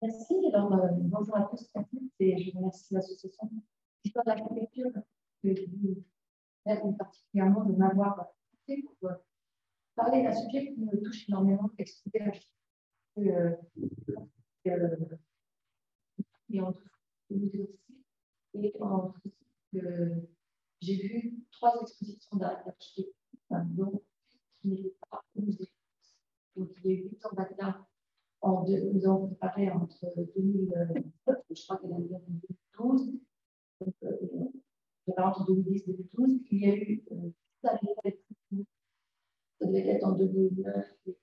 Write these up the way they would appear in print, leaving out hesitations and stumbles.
Merci. Alors, bonjour à tous et je remercie l'association Histoire de l'architecture qui aide particulièrement de m'avoir invité pour parler d'un sujet qui me touche énormément, expliquer l'architecture et en tout et en j'ai vu 3 expositions d'architecture, dont qui n'étaient pas au musée. Donc, il y a eu Victor Bacla. Nous avons préparé entre 2000, je crois qu'elle a eu en 2012, donc, entre 2010 et 2012. Il y a eu, ça devait être en 2009, il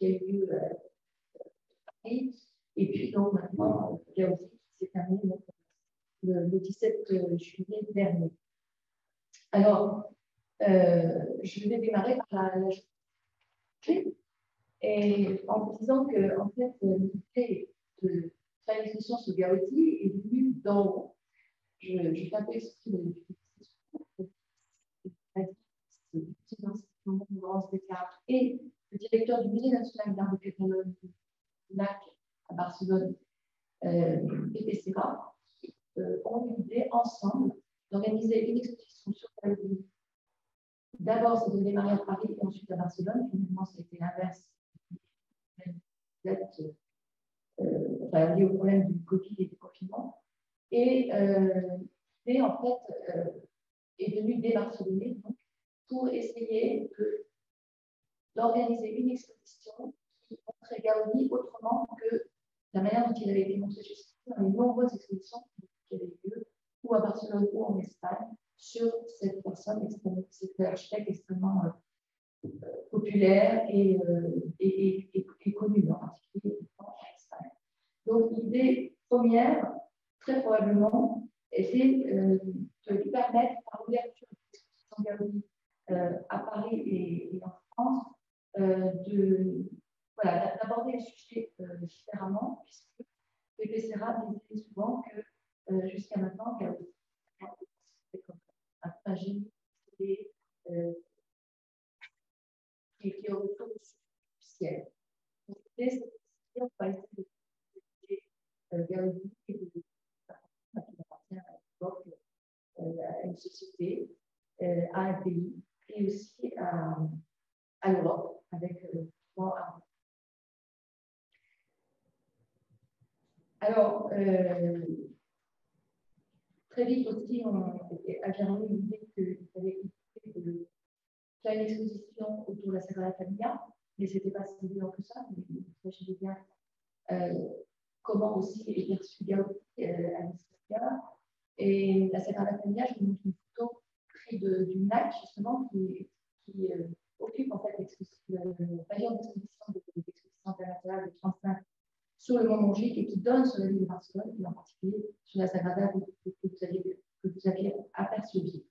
y a eu Paris. Et puis, donc, maintenant, il y a aussi qui s'est terminé donc, le 17 juillet dernier. Alors, je vais démarrer par la et en vous disant que, en fait, l'idée de faire une exposition sur Gaudi est venue d'en haut. Je fais un peu expliquer et le directeur du Musée national d'art de Catalogne, LAC, à Barcelone, et PCA, ont eu l'idée ensemble d'organiser une exposition sur Gaudi. D'abord, ça devait démarrer à Paris et ensuite à Barcelone. Finalement, ça a été l'inverse. Lié au problème du Covid et du confinement. Et l'idée, en fait, est venue dès Barcelone pour essayer d'organiser une exposition qui montrait Gaudi autrement que la manière dont il avait été montré jusqu'ici dans les nombreuses expositions qui avaient lieu, ou à Barcelone ou en Espagne, sur cette personne, cet architecte extrêmement populaire et connu, en particulier en Espagne. Donc, l'idée première, très probablement, était de lui permettre, par l'ouverture de l'exposition Gaudi à Paris et en France, d'aborder le sujet différemment, puisque Pepe Serra disait souvent que jusqu'à maintenant, Gaudi était comme un génie qui est au retour du ciel. Donc, l'idée, c'est on va essayer de Gaudi et qui appartient à l'époque à une société, à un pays et aussi à l'Europe avec alors, très vite aussi, on a germé l'idée qu'il fallait faire une exposition autour de la Sagrada Familia, mais ce n'était pas si évident que ça. Mais vous imaginez bien comment aussi est perçu Gaudi à l'histoire. Et la Sagrada Familia, je vous montre une photo prise du MNAC, justement, qui occupe en fait le pavillon d'exposition internationale de 35 sur le Mont Montjuic et qui donne sur la ville de Barcelone, et en particulier sur la Sagrada que vous aviez aperçue.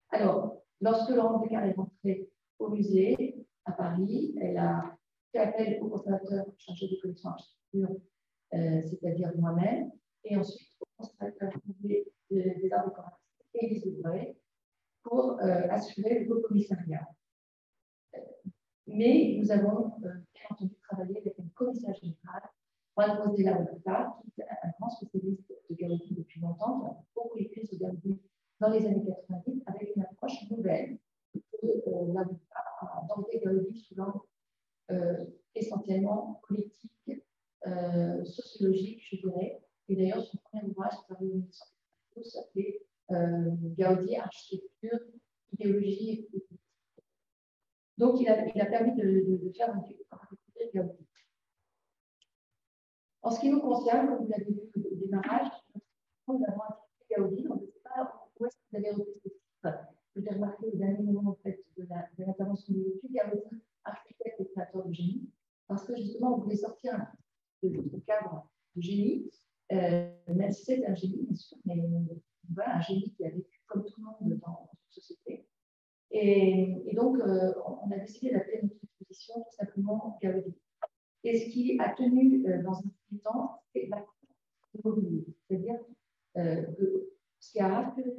Alors, lorsque Laurence Descartes est rentrée au musée à Paris, elle a fait appel au conservateur chargé des collections d'architecture, c'est-à-dire moi-même, et ensuite au conservateur des arts décoratifs et des ouvriers pour assurer le commissariat. Mais nous avons bien entendu travaillé avec un commissaire général, Juan Rosella Huerta, qui est un grand spécialiste de Gaudi depuis longtemps, qui a beaucoup écrit sur Gaudi dans les années 90 avec une approche nouvelle de d'enlever Gaudi sous l'angle essentiellement politique, sociologique, je dirais. Et d'ailleurs, son premier ouvrage, s'appelait Gaudi, architecture, idéologie et politique. Donc, il a permis de faire découvrir Gaudi. En ce qui nous concerne, comme vous l'avez vu au démarrage, nous avons intégré Gaudi. On ne sait pas où est-ce que vous avez repris ce titre. Vous avez remarqué au dernier moment en fait, de l'intervention de l'étude, Gaudi, architecte et créateur de génie, parce que justement, on voulait sortir de notre cadre de génie, même si c'est un génie, bien sûr, mais voilà, un génie qui a vécu comme tout le monde dans une société. Et donc, on a décidé d'appeler notre exposition tout simplement Gaudi. Et ce qui a tenu dans un premier temps, c'est la mobilité. C'est-à-dire que ce qui a rassuré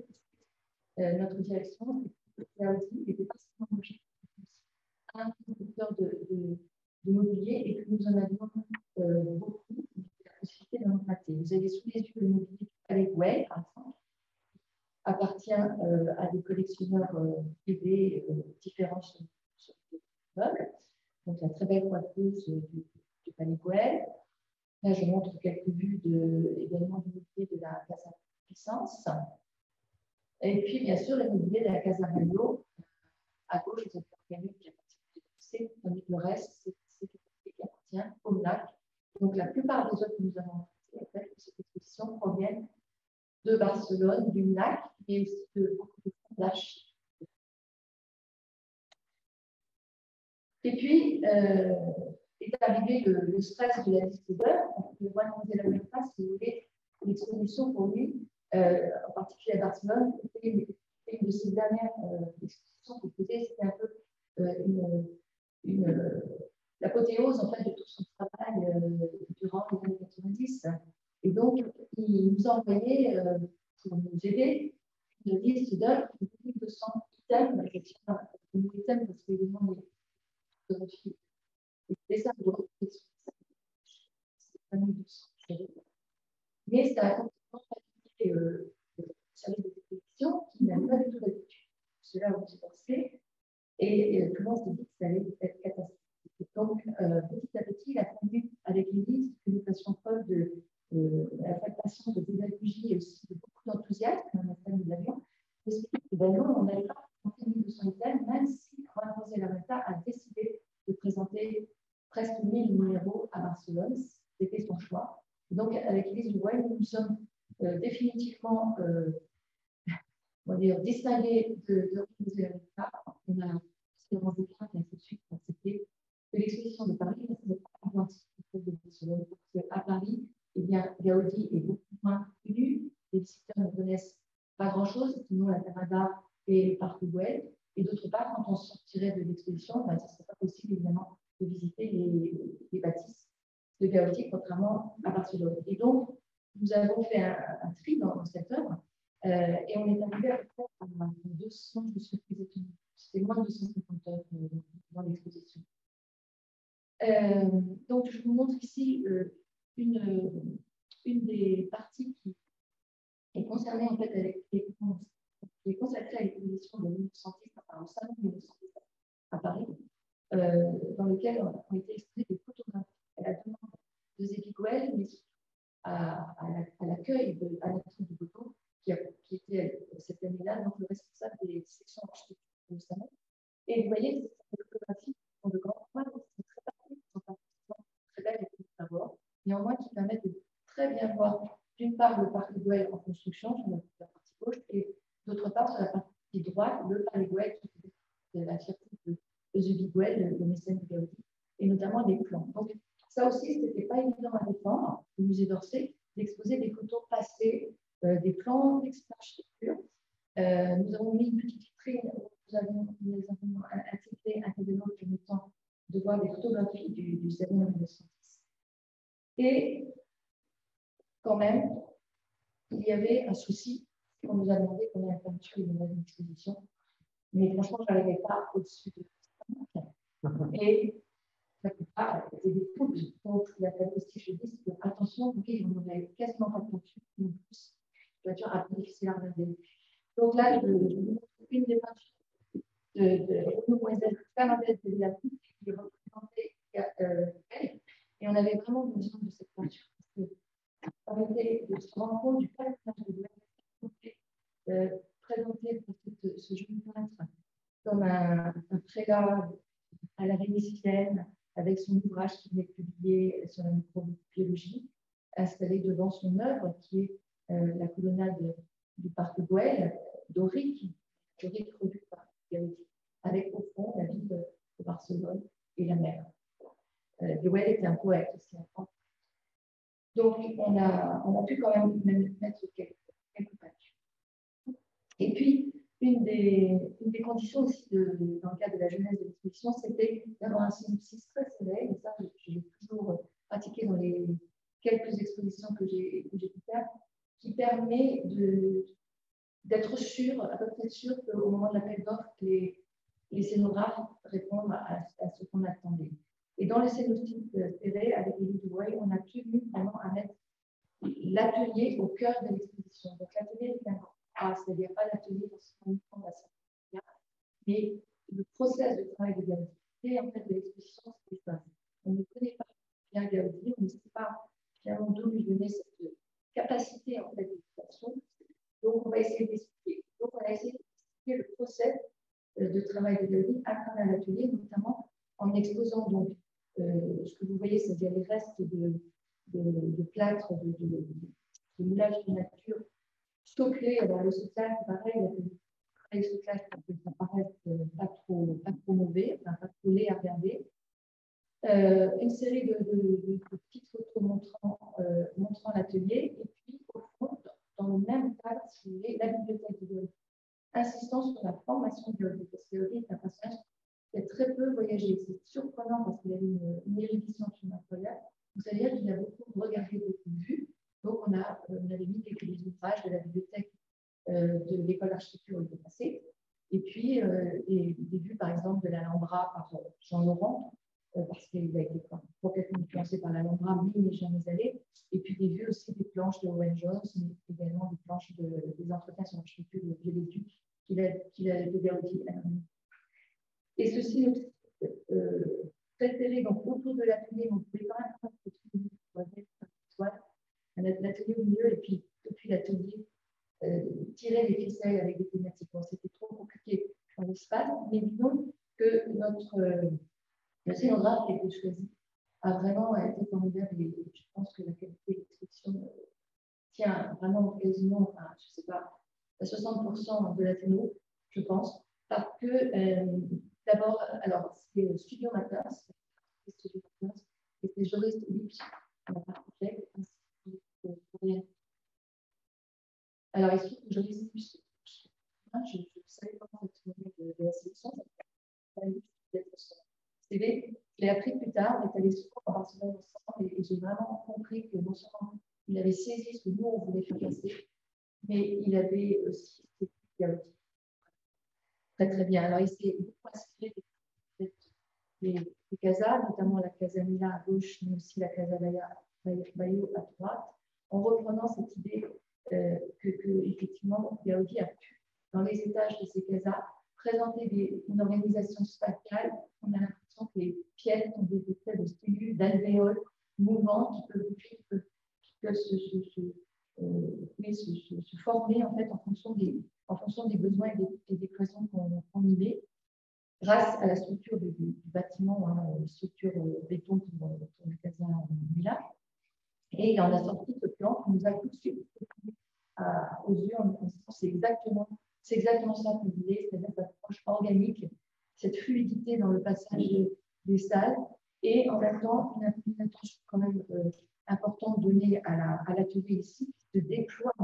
notre direction, c'est que Gaudi n'était pas seulement un producteur de mobilier et que nous en avions beaucoup. des collectionneurs privés différents sur le meuble. Donc, la très belle coiffeuse du Palais Güell. Là, je montre quelques vues également du mobilier de la Casa Puissance. Et puis, bien sûr, le mobilier de la Casa Bello. À gauche, vous avez regardé qui appartient, tandis que le reste, c'est qui appartient au MNAC. Donc, la plupart des œuvres que nous avons faites, en fait, de cette exposition proviennent de Barcelone, du MNAC, mais aussi de beaucoup de fondages. Et puis, est arrivé le stress de la liste d'heures. Le voit dans la même face, si vous voulez, l'exposition pour lui, en particulier à Barcelone, était une de ses dernières expositions qu'il faisait. C'était un peu l'apothéose en fait, de tout son travail durant les années 90. Et donc, il nous a envoyé, pour nous aider, une liste d'œuvres de plus de 200 items. Une items parce qu'évidemment, les photographies et les dessins de reproduction, c'est pas mal de 200 euros. Mais ça a complètement fatigué le service de l'exposition qui n'a pas du tout l'habitude. Cela où j'ai pensé. Et tout le monde s'est dit que ça allait être catastrophique. Donc, petit à petit, il a conduit avec l'Église que nous fassions preuve de la fabrication de pédagogie et aussi de beaucoup d'enthousiasme dans la salle de l'avion. On n'avait pas présenté 1200 items, même si Juan José Larreta a décidé de présenter presque 1000 numéros à Barcelone. C'était son choix. Donc, avec Élise Dubois, nous nous sommes définitivement distingués de Juan José Larreta. On a Espérance des Craintes et ainsi de suite accepté que l'exposition de Paris n'est pas identique de Barcelone. Parce qu'à Paris, eh bien, Gaudi est beaucoup moins connu. Les visiteurs ne connaissent pas grand-chose, sinon la Granada et le parc Güell. Et d'autre part, quand on sortirait de l'exposition, ben, ce ne serait pas possible, évidemment, de visiter les bâtisses de Gaudi, contrairement à Barcelone. Et donc, nous avons fait un tri dans cette œuvre et on est arrivé à peu près à 200, je me suis plus étonnée. C'était moins de 250 œuvres dans l'exposition. Donc, je vous montre ici une des parties qui est concernée en fait avec qui est consacrée à l'exposition de 1910, enfin, au salon de 1910 à Paris, dans lequel ont été exposées des photographies à la demande de Zébi Güell, mais à l'accueil de Alexandre Duboto, qui était cette année-là donc le responsable des sections architecture au salon. Et vous voyez, ces photographies sont de grands formats, qui sont très particulières, qui sont pas très belles et à voir, néanmoins qui permettent de très bien voir d'une part le parc Güell en construction sur la partie gauche et d'autre part sur la partie droite le parc Güell qui est la fierté de Zébi Güell, le mécène de Gaudi, et notamment des plans. Donc ça aussi, ce n'était pas évident à défendre au musée d'Orsay d'exposer des photos passées, des plans d'architecture. Nous avons mis une petite vitrine où nous avons intégré un événement permettant de voir des photographies du salon de 1910. Et quand même, il y avait un souci. On nous a demandé combien de peintures il y avait dans l'exposition. Mais franchement, je n'arrivais pas au-dessus de 5. Et la plupart étaient des poudres. Donc, la aussi, je dis, c'est attention, oui, on n'avait quasiment pas de peinture. En plus, la peinture a plus difficile à regarder. Donc là, je vous montre une des peintures de Mademoiselle Fernandez de la Coupe qui représentait elle. Et on avait vraiment besoin de cette peinture parce que ça permettait de se rendre compte du personnage de l'œuvre présenter ce jeune peintre comme un prélat à la vénitienne avec son ouvrage qui venait publié sur la microbiologie, installé devant son œuvre qui est la colonnade du parc Güell, dorique produite par Gaudi, avec au fond la ville de Barcelone et la mer. Güell était un poète aussi. Donc, on a pu quand même mettre quelques peintures. Et puis, une des conditions aussi dans le cadre de la jeunesse de l'exposition, c'était d'avoir un synopsis très serré. Et ça, je l'ai toujours pratiqué dans les quelques expositions que j'ai pu faire, qui permet d'être sûr, à peu près sûr qu'au moment de l'appel d'offres, les scénographes répondent à ce qu'on attendait. Et dans les scénoptiques serrés, avec Élie Dubois, on a tenu vraiment à mettre l'atelier au cœur de l'exposition. Donc l'atelier est un grand A, c'est-à-dire pas l'atelier pour se prendre la process de travail de Gaudi et en fait de l'exposition de cet espace. On ne connaît pas bien Gaudi, on ne sait pas finalement d'où lui venait cette capacité en fait d'expression. Donc on va essayer d'expliquer. Donc on va essayer d'expliquer le process de travail de Gaudi à travers l'atelier, notamment en exposant donc ce que vous voyez, c'est-à-dire les restes de plâtre, de moulage de nature stocké dans le sous-sol, pareil, le sous-sol pour que ça paraisse pas trop mauvais, enfin, pas trop laid à regarder. Une série de petites photos montrant l'atelier, et puis au fond, dans le même cadre, si vous voulez, la bibliothèque de Gaudi, insistant sur la formation de Gaudi, parce que Gaudi est un personnage qui a très peu voyagé. C'est surprenant parce qu'il a une érudition incroyable. C'est-à-dire qu'il a beaucoup regardé, beaucoup vu. Donc, on avait mis quelques ouvrages de la bibliothèque de l'école d'architecture où il est passé. Et puis, des vues, par exemple, de l'Alhambra par Jean Laurent, parce qu'il a été complètement influencé par l'Alhambra, mais il n'est jamais allé. Et puis, des vues aussi des planches de Owen Jones, mais également des planches des entretiens sur l'architecture de Vieux-les-Ducs qu'il a développé. Et ceci nous préféré donc autour de l'atelier, on pouvait quand même l'atelier au milieu et puis depuis l'atelier tirer les ficelles avec des thématiques. Bon, c'était trop compliqué dans l'espace, mais disons que le scénographe qui a été choisi a vraiment été formidable et je pense que la qualité de l'expression tient vraiment quasiment, enfin, je ne sais pas, à 60% de la téno, je pense, parce que d'abord, alors, c'est Studio Matters, et c'est Joris Lipsch, la partie tech, ainsi que alors, il se trouve que Joris Lipsch, je ne savais pas cette de la sélection, son CV, je l'ai appris plus tard, on est allé souvent en Barcelone ensemble et j'ai vraiment compris que non seulement il avait saisi ce que nous, on voulait faire passer, mais il avait aussi été très très bien. Alors, il s'est beaucoup inspiré des casas, notamment la Casa Mila à gauche, mais aussi la Casa Bayo à droite, en reprenant cette idée que effectivement, Gaudi a pu, dans les étages de ces casas, présenter une organisation spatiale. On a l'impression que les pièces sont des espèces de cellules, d'alvéoles mouvantes qui peuvent se former en fait en fonction des besoins et des cloisons qu'on y met, grâce à la structure du bâtiment, hein, structure béton pour la Casa Mila. Et on a sorti ce plan qui nous a tout de suite aux yeux en disant c'est exactement ça qu'on voulait, c'est-à-dire cette approche organique, cette fluidité dans le passage des salles, et en même temps une attention quand même importante donnée à l'atelier ici, qui se déploie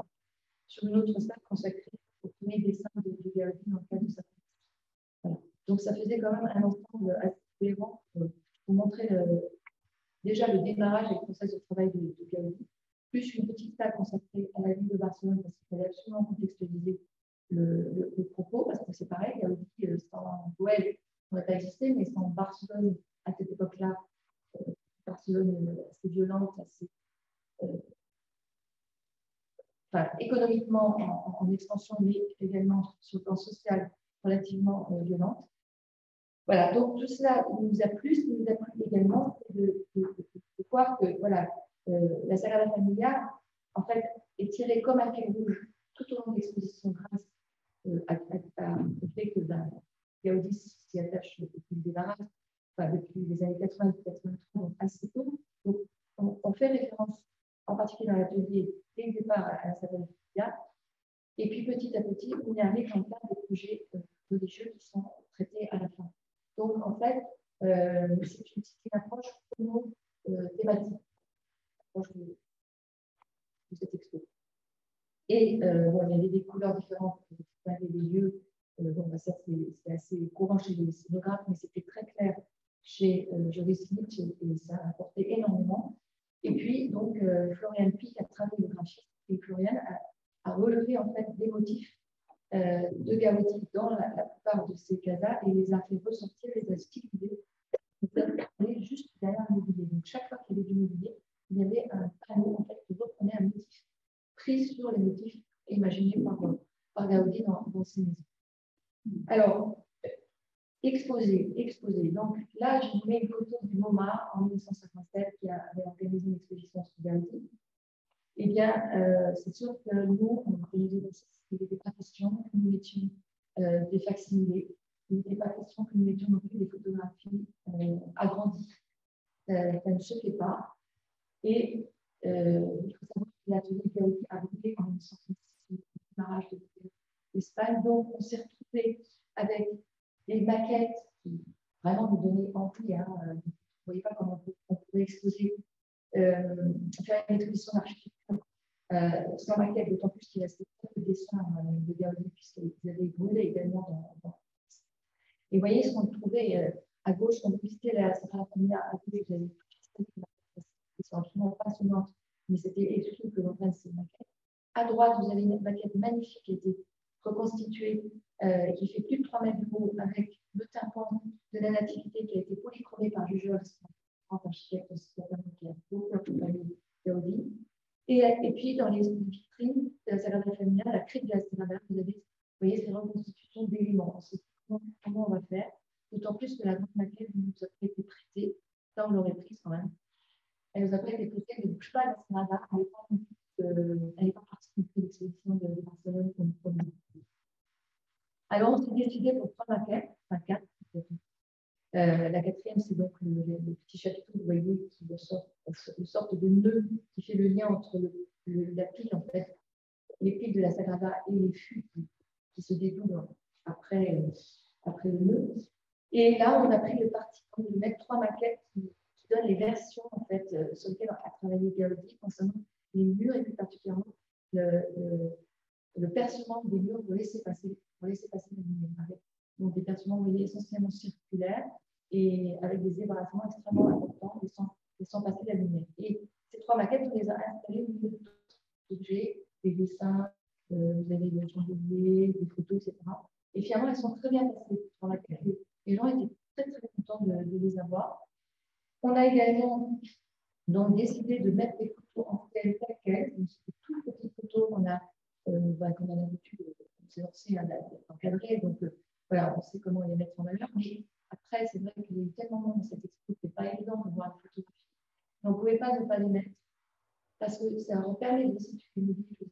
sur une autre salle consacrée au premier dessin de Gaudi dans le cadre de sa production. Voilà. Donc ça faisait quand même un ensemble assez cohérent pour montrer déjà le démarrage et le process de travail de Gaudi, plus une petite salle consacrée à la ville de Barcelone, parce qu'il fallait absolument contextualiser le propos, parce que c'est pareil, Gaudi, sans Goël, n'aurait pas existé, mais sans Barcelone, à cette époque-là, Barcelone assez violente, assez économiquement en expansion, mais également sur le plan social relativement violente. Voilà, donc tout cela nous a plu. Ce qui nous a plu également, c'est de voir que voilà, la Sagrada Familia, en fait, est tirée comme un fil rouge tout au long de l'exposition grâce au fait que Gaudi s'y attache depuis le démarrage, depuis les années 80-83, donc assez tôt. Donc, on fait référence, en particulier dans l'atelier, dès le départ à la Sagrada Familia. Et puis, petit à petit, on y arrive en plein des projets religieux qui sont traités à la fin. Donc, en fait, c'est une approche thématique de cette expo. Et bon, il y avait des couleurs différentes pour distinguer les lieux. Ça, c'est assez courant chez les scénographes, mais c'était très clair chez Joris Lipsch et ça a apporté énormément. Et puis, donc, Florian Pic a travaillé le graphiste et Florian a relevé en fait des motifs de Gaudi dans la plupart de ces casas et les a fait ressortir, les a stylisés juste derrière le mobilier. Donc, chaque fois qu'il y avait du mobilier, il y avait un panneau en fait, qui reprenait un motif pris sur les motifs imaginés par Gaudi dans ses maisons. Alors, exposé je vous mets une photo du MoMA en 1957 qui avait organisé une exposition sur Gaudi. Eh bien, c'est sûr que nous, on organisait il n'était pas question que nous mettions des facsimilés. Il n'était pas question que nous mettions non plus des photographies agrandies. Ça ne se fait pas. Et il faut savoir que l'atelier Gaudi a brûlé en 1966, le démarrage de l'Espagne. Donc, on s'est retrouvé avec des maquettes qui vraiment nous donnaient envie. Hein. Vous ne voyez pas comment on pouvait exposer, faire une exposition d'architecture sans maquette, d'autant plus qu'il restait peu de dessins de Gaudi, puisqu'ils avaient brûlé également dans. Et vous voyez ce qu'on trouvait à gauche, quand vous visitez la Sagrada Familia, à gauche, vous avez tout qui sont absolument passionnantes, mais c'était exclu que l'on prenne ces maquettes. À droite, vous avez une maquette magnifique qui a été reconstituée, qui fait plus de 3 mètres de haut, avec le tympan de la Nativité qui a été polychromé par Jujol, un grand architecte qui a beaucoup accompagné Gaudi. Et puis, dans les vitrines de la Sagrada Familia, la crypte de la Sagrada, vous voyez ces reconstitutions d'éléments. On sait comment on va faire, d'autant plus que la grande maquette nous a pas été prêtée, ça on l'aurait prise quand même. Elle nous a pas été prêtée, elle ne bouge pas la Sagrada, elle n'est pas partie de l'exposition de Barcelone comme première. Alors, on s'est décidé pour 3 maquettes, enfin 4 peut-être. La quatrième, c'est donc le petit chapiteau, vous voyez, qui une sorte de nœud qui fait le lien entre la pile, en fait, les piles de la Sagrada et les fûts qui se dédoublent après le nœud. Et là, on a pris le parti de mettre 3 maquettes qui donnent les versions, en fait, sur lesquelles a travaillé Gaudi concernant les murs et plus particulièrement le percement des murs pour laisser passer la lumière. Donc, des percements, vous voyez, essentiellement circulaires et avec des ébrassements extrêmement importants, laissant passer la lumière. Et ces 3 maquettes, on les a installées au milieu d'autres objets, des dessins, vous avez des chandeliers, des photos, etc. Et finalement, elles sont très bien passées ces 3 maquettes. Les gens étaient très, très contents de les avoir. On a également donc décidé de mettre des photos en telles quelles. C'est toutes petites photos qu'on a l'habitude de s'élancer encadrer. Donc, voilà, on sait comment les mettre en valeur. Mais après, c'est vrai qu'il y a eu tellement de monde dans cette expo que ce n'est pas évident de voir une photographie. Mais on ne pouvait pas ne pas les mettre. Parce que ça nous permet de situer les livres que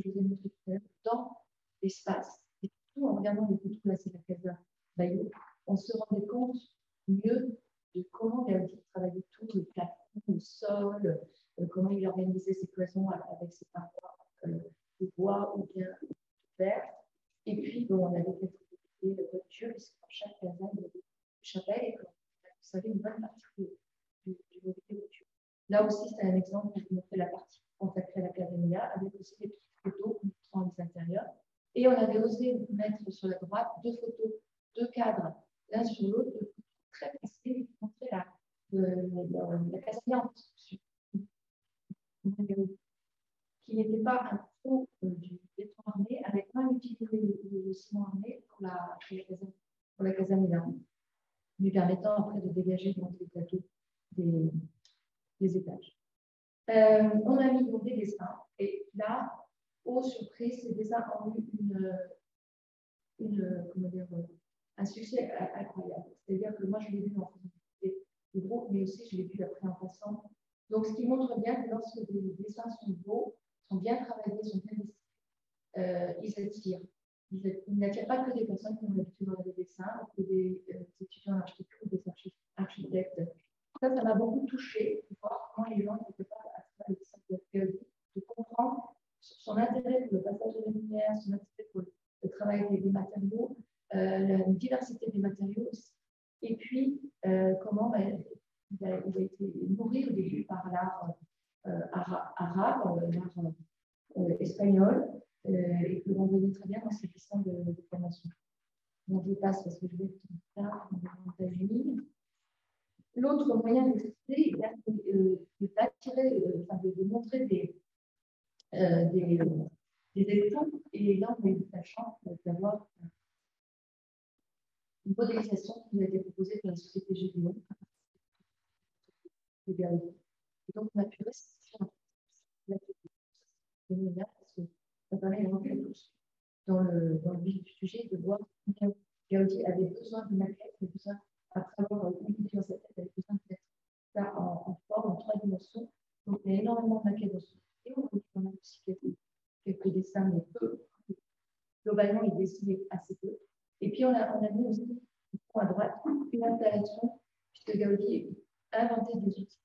je vous ai montré tout à l'heure, dans l'espace. Et surtout, en regardant les photos, là, c'est la Casa Bayo, on se rendait compte mieux de comment Gaudi travaillait tout, le plafond, le sol, comment il organisait ses cloisons avec ses parois de bois ou bien de verre. Et puis, bon, on avait quelques voitures, puisque dans chaque casa, il y avait une chapelle, et vous savez, une bonne partie du mobilier voiture. Là aussi, c'est un exemple pour vous montrer la partie consacrée à l'académia, avec aussi des petites photos montrant les intérieurs. Et on avait osé mettre sur la droite 2 photos, 2 cadres, l'un sur l'autre, de photos très précises pour montrer la casillante qui n'était pas un pro du béton armé, avec même utilisé le ciment armé pour la Casa Milan, lui permettant après de dégager donc, les plateaux des étages. On a mis donc des dessins, et là, aux surprises, ces dessins ont eu un succès incroyable. C'est-à-dire que moi, je l'ai vu en faisant des groupes, mais aussi je l'ai vu après en passant. Donc, ce qui montre bien que lorsque des dessins sont beaux, sont bien travaillés, sont bien dessinés, ils attirent. Ils n'attirent pas que des personnes qui ont l'habitude de regarder des dessins, ou que des étudiants en architecture ou des architectes. Ça m'a beaucoup touchée de voir comment les gens étaient capables, à travers le dessin de Gaudi, de comprendre son intérêt pour le passage de la lumière, son intérêt pour le travail des matériaux, la diversité des matériaux aussi. Et puis, comment il a été nourri au début par l'art arabe, l'art espagnol, et que l'on voyait très bien dans ses dessins de formation. Donc, je passe parce que je vais plus tard dans les États-Unis. L'autre moyen d'expliquer est d'attirer, de montrer des exemples. Et là, on a eu la chance d'avoir une modélisation qui nous a été proposée par la société GDO. Et donc, on a pu restituer l'atelier parce que ça permet de rentrer tous dans le vif du sujet, de voir combien Gaudi avait besoin de maquettes, avait besoin après avoir écouté dans sa tête, elle avait besoin de mettre ça en forme, en 3 dimensions. Donc, il y a énormément de maquettes dans ce vidéo. Donc, on a aussi quelques dessins, mais peu. Globalement, il dessinait assez peu. Et puis, on a mis aussi, à droite, une installation, puisque Gaudi a inventé des outils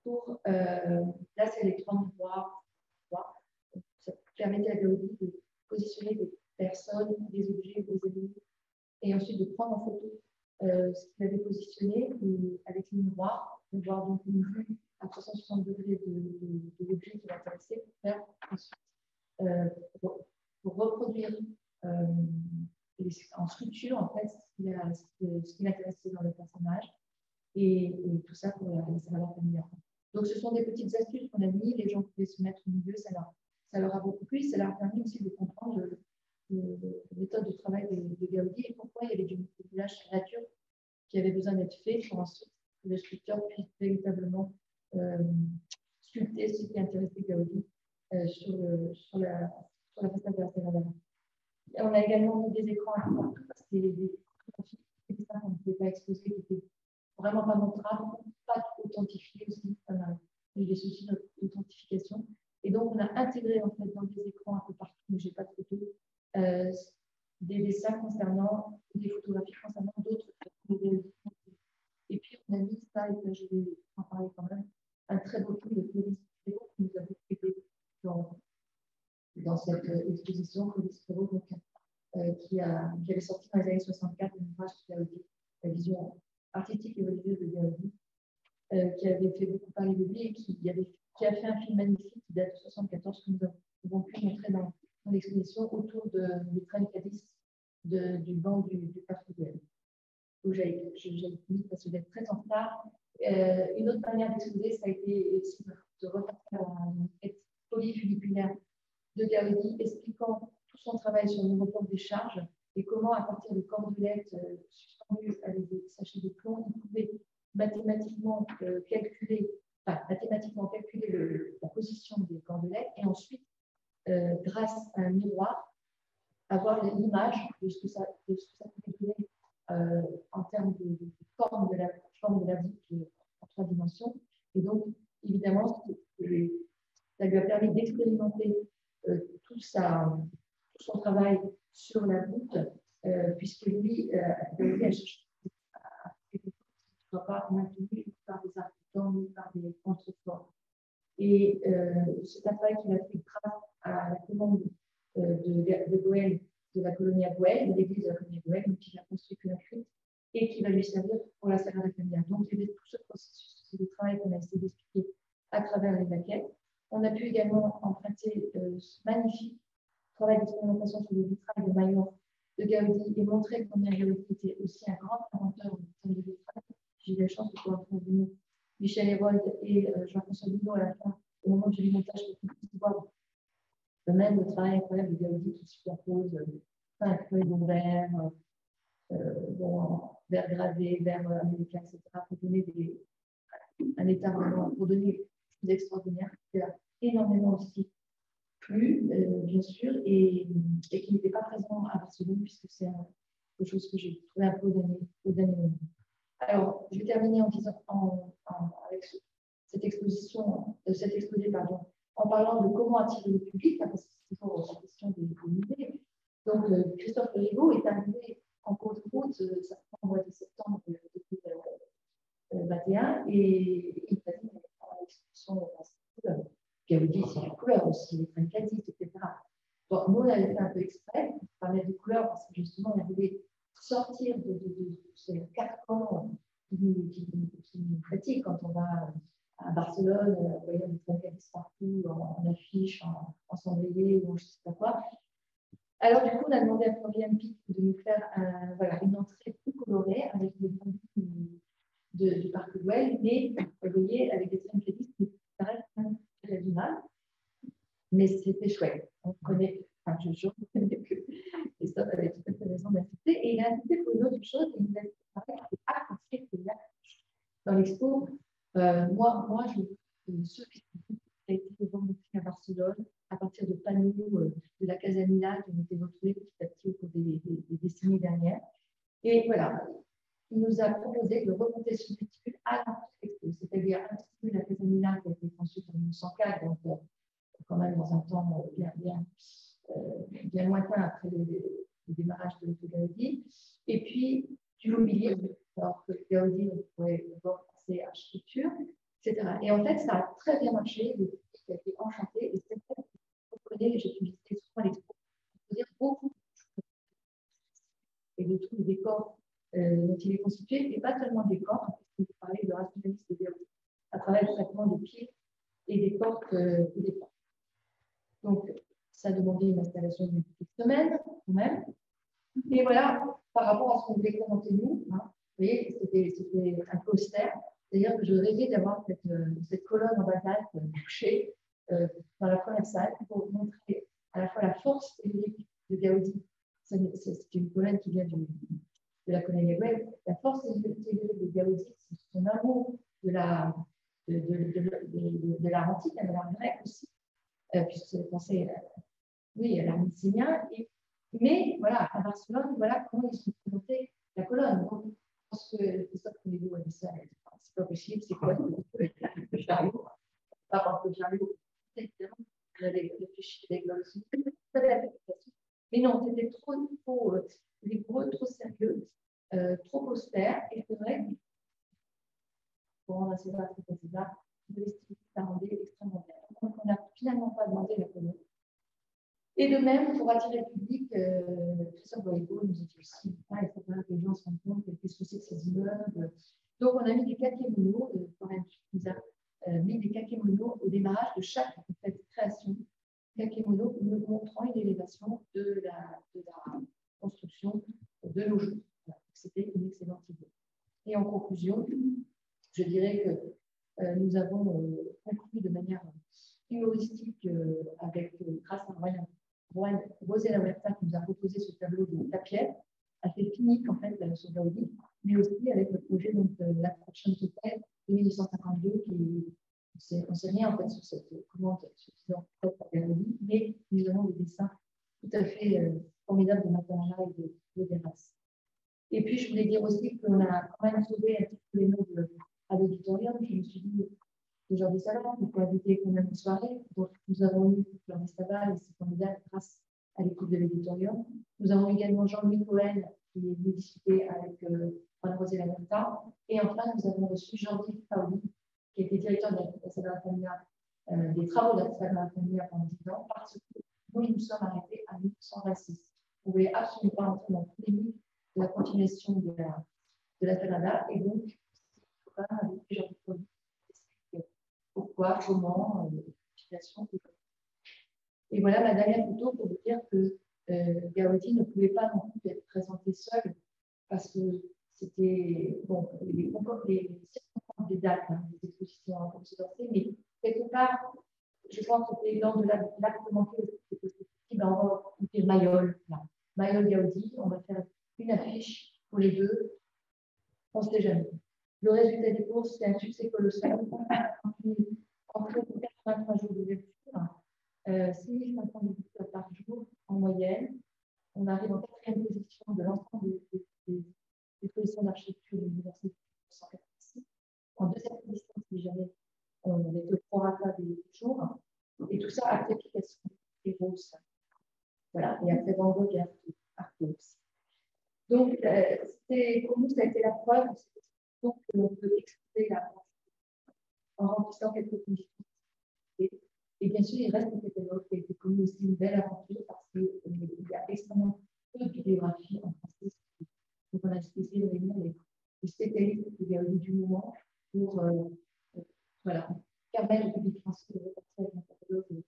pour, là, c'est les 3 miroirs. Ça permettait à Gaudi de positionner des personnes, des objets, des éléments, et ensuite de prendre en photo ce qu'il avait positionné avec les miroirs, de voir donc une vue à 360 degrés de l'objet qui l'intéressait pour faire ensuite, pour reproduire en structure en fait ce qui l'intéressait dans le personnage et tout ça pour la salle familiale. Donc ce sont des petites astuces qu'on a mis, les gens pouvaient se mettre au milieu, ça leur a beaucoup plu, ça leur a permis aussi de comprendre la méthode de travail de Gaudi et pourquoi il y avait du moulage sur nature qui avait besoin d'être fait pour ensuite que le sculpteur puisse véritablement sculpter ce qui intéressait Gaudi sur la façade de la salle. On a également mis des écrans un peu partout parce que c'était des photographies qu'on ne pouvait pas exposer, qui n'étaient vraiment pas montrables, pas authentifiées aussi. On a eu des soucis d'authentification. Et donc, on a intégré en fait dans des écrans un peu partout, mais je n'ai pas de photos, des dessins concernant, des photographies concernant d'autres. Et puis, on a mis ça, et je vais en parler quand même, un très beau film de Claude Prévost qui nous a beaucoup aidé dans cette exposition. Claude Prévost, donc, qui avait sorti dans les années 64 un ouvrage sur la vision artistique et religieuse de Gaudi, qui avait fait beaucoup parler de lui et qui a fait un film magnifique qui date de 74 que nous avons pu montrer dans l'exposition autour du train Cadiz du banc du Parc Güell. Donc j'ai mis parce que d'être très en retard. Une autre manière d'exposer, ça a été aussi de repartir à une quête polyfuniculaire de Gaudi, expliquant tout son travail sur le report des charges et comment, à partir de cordelettes suspendues avec des sachets de plomb, il pouvait mathématiquement calculer la position des cordelettes et ensuite, grâce à un miroir, avoir l'image de ce que ça pouvait donner en termes de forme de la voûte en 3 dimensions. Et donc, évidemment, ça lui a permis d'expérimenter tout son travail sur la voûte, puisque lui, Gaudi a cherché quelque chose qui ne soit pas maintenu par des architectes ni par des contreforts. Et c'est un travail qu'il a fait grâce à la commande de Goël, de la colonie à Goël, de l'église de la colonie à Goël, donc il a construit une crypte et qui va lui servir pour la Sagrada Familia. Donc il y avait tout ce processus de travail qu'on a essayé d'expliquer à travers les maquettes. On a pu également emprunter ce magnifique travail d'expérimentation sur le vitrail de Maillot de Gaudi et montrer combien Gaudi était aussi un grand inventeur en termes de vitrail. J'ai eu la chance de pouvoir intervenir Michel Hérold et Jean-François Dubot à la fin, au moment du montage, pour pouvoir même le travail incroyable de Gaudi qui superpose 5 feuilles de verre, verre gravé, verre américain, etc., pour donner un état vraiment, pour donner des choses extraordinaires qui a énormément aussi plu, bien sûr, et qui n'était pas présent à Barcelone, puisque c'est quelque chose que j'ai trouvé un peu au dernier moment. Alors, je vais terminer avec cette exposé, en parlant de comment attirer le public, parce que c'est toujours la question des musées. Donc, Christophe Rigaud est arrivé en cours de route, ça prend au mois de septembre 2021, et il a dit dans l'exposition Gaudi, c'est la couleur aussi, les trains Cadiz, etc. Bon, nous, on avait fait un peu exprès pour parler de couleur, parce que justement, on voulait sortir de ces carcans qui nous fatiguent quand on va à Barcelone, vous voyez, des trains Cadiz partout, en affiche, en cendrier, ou je ne sais pas quoi. Alors, du coup, on a demandé à Florian Pic de nous faire une entrée plus colorée avec des bambous du Parc Güell, mais vous voyez, avec des trains Cadiz qui paraissent très raisonnables, mais c'était chouette. Je reconnais que Christophe avait tout à fait raison d'insister, et il a insisté pour une autre chose, et il a apprécié dans l'expo. Moi, ce qui a été remonté à Barcelone, à partir de panneaux de la Casamila qui ont été retrouvés petit à petit au cours des décennies dernières. Et voilà, qui nous a proposé de remonter ce vestibule à l'Expo, c'est-à-dire un vestibule à Casamina qui a été construit en 1904, donc quand même dans un temps bien lointain après le démarrage de Gaudi, et puis du mobilier, alors que Gaudi pouvait d'abord passer à architecture, etc. Et en fait, ça a très bien marché, le public a été enchanté, et c'est vrai que vous comprenez, j'ai pu visiter souvent l'expo, je veux dire beaucoup et de tous les décors dont il est constitué, et pas seulement des décors, puisque vous parlez de rationalisme de Gaudi, à travers le traitement des pieds et des portes et des portes. Donc, ça demandait une installation d'une petite semaine, quand même. Et voilà, par rapport à ce qu'on voulait commenter nous, hein, vous voyez, c'était un peu austère. C'est-à-dire que je rêvais d'avoir cette colonne en basalte couchée dans la première salle pour montrer à la fois la force théorique de Gaudi. C'est une colonne qui vient de la colonne Web. La force théorique de Gaudi, c'est son amour de l'art antique, de l'art grec aussi, puisque c'est pensé oui, à l'art mycénien. Mais voilà, à Barcelone, voilà comment ils sont présentés la colonne. Donc, je pense que c'est ça que les deux a dit ça. C'est pas possible, c'est quoi le chariot? Pas parce que le chariot, évidemment, on avait réfléchi avec aussi. Mais non, c'était trop rigoureux, trop sérieux, trop austère. Et c'est vrai que pour rendre assez bas, ça rendait extrêmement bien. Donc, on n'a finalement pas demandé la colonne. Et de même, pour attirer le public, Christophe Boigo nous a dit aussi, il faut que les gens se rendent compte qu'est-ce que c'est que ces immeubles. Donc, on a mis des kakémonos, nous a mis des kakémonos au démarrage de chaque création, kakémono nous montrant une élévation de la construction de nos jours. Voilà. C'était une excellente idée. Et en conclusion, je dirais que nous avons conclu de manière humoristique grâce à Rosella Huerta qui nous a proposé ce tableau de Tapie, assez clinique en fait sur Gaudi, mais aussi avec le projet de l'Attraction Hotel de 1952 on ne sait rien en fait sur cette commande suffisante par Gaudi, mais nous avons des dessins tout à fait formidables de Matarala et de Deras. Et puis je voulais dire aussi qu'on a quand même sauvé un petit peu les noms à l'auditorium. Je me suis dit les gens des salons, il faut inviter quand même une soirée. Donc, nous avons eu Jordi Sabal et c'est formidable grâce à l'équipe de l'auditorium. Nous avons également Jean-Louis Cohen qui est venu discuter avec Juan-José Lamerta. Et enfin, nous avons reçu Jordi Paoli, qui était directeur de la Sagrada Familia, des travaux de la Sagrada Familia pendant 10 ans, parce que nous nous sommes arrêtés à 1926. On ne voulait absolument pas entrer dans tous les mythes de la continuation de la Sagrada. Et donc, il faut quand même inviter Jordi Paoli. Pourquoi, comment, l'utilisation. Et voilà ma dernière photo pour vous dire que Gaudi ne pouvait pas non plus être présenté seul parce que c'était, bon, les circonstances des dates, des expositions en condensé, mais quelque part, je pense que c'est lors de l'acte manqué, on va dire Mayol, Mayol Gaudi, on va faire une affiche pour les deux, on ne sait jamais. Le résultat des courses, c'est un succès colossal. En fait, 83 jours de lecture, 6500 lecteurs par jour en moyenne. On arrive en 4e position de l'ensemble des positions d'architecture de l'université de 1986. En 2e position, si jamais on est au prorata des jours. Et tout ça après application des roses. Voilà. Et après Van Gogh et Artaud aussi. Donc, pour nous, ça a été la preuve donc on peut exposer la en remplissant quelques conditions. Et bien sûr, il reste un catalogue qui a été connu aussi une belle aventure parce qu'il y a extrêmement peu de bibliographies en français. Donc, on a décidé de réunir les spécialistes du moment pour voilà, permettre au public français de repartir avec un catalogue